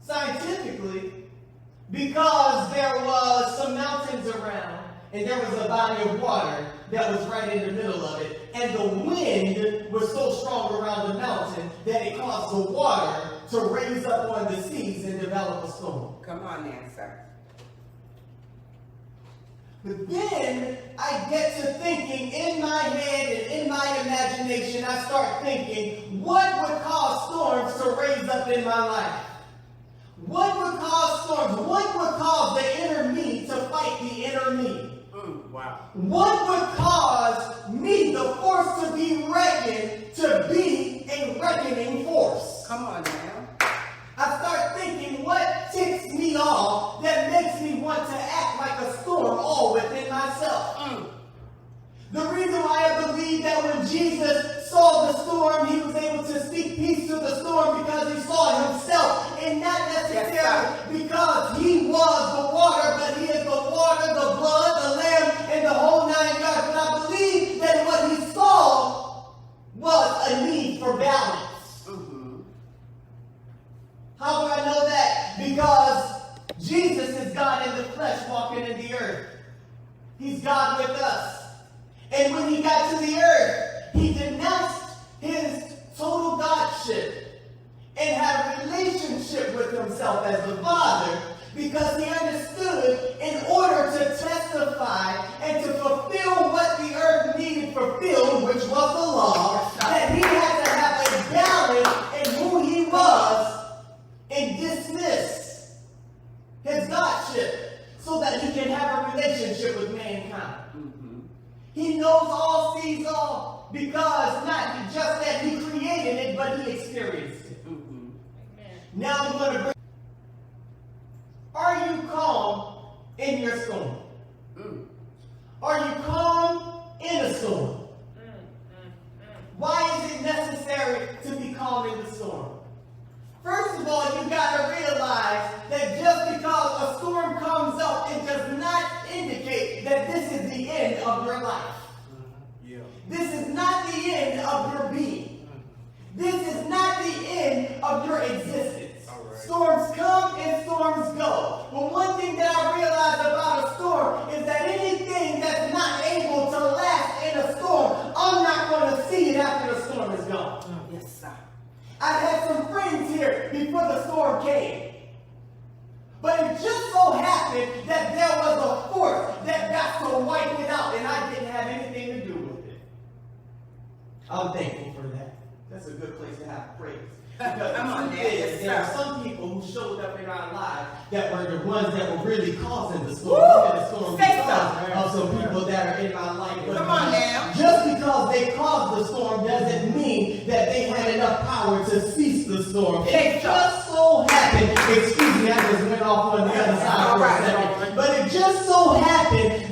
scientifically, because there was some mountains around, and there was a body of water that was right in the middle of it, and the wind was so strong around the mountain that it caused the water to raise up on the seas and develop a storm. Come on now, sir. But then I get to thinking in my head and in my imagination, I start thinking, what would cause storms to raise up in my life? What would cause storms? What would cause the inner me to fight the inner me? Wow. What would cause me, the force to be reckoned, to be a reckoning force? Come on now. I start thinking, what ticks me off that makes me want to act like a storm all within myself? The reason why I believe that when Jesus saw the storm, he was able to speak peace to the storm because he saw himself, and not necessarily because he was the water, but he is the water, the blood, the lamb, and the whole 9 yards. But I believe that what he saw was a need for balance. How do I know that? Because Jesus is God in the flesh walking in the earth. He's God with us. And when he got to the earth, he denounced his total godship and had a relationship with himself as the Father, because he understood in order to testify and to fulfill what the earth needed fulfilled, which was the law, that he had to have a balance in who he was and dismiss his godship so that he can have a relationship with mankind. He knows all, sees all, because not just that he created it, but he experienced it. Now I'm going to bring. Are you calm in your storm? Are you calm in a storm? Why is it necessary to be calm in the storm? First of all, you've got to realize that just because a storm comes up, it does not indicate that this is the end of your life. This is not the end of your being. This is not the end of your existence. Storms come and storms go. But one thing that I realized about a storm is that anything that's not able to last in a storm, I'm not going to see it after the storm is gone. Yes, sir. I had some friends here before the storm came. But it just so happened that there was a force that got to wipe it out, and I didn't have anything to do with it. I'm thankful for that. That's a good place to have praise. Because there are some people who showed up in our lives that were the ones that were really causing the storm. The storm because of some people that are in my life. But come on now. Just because they caused the storm doesn't mean that they had enough power to cease the storm. It just so happened, excuse me, I just went off on the other side for a second. But it just so happened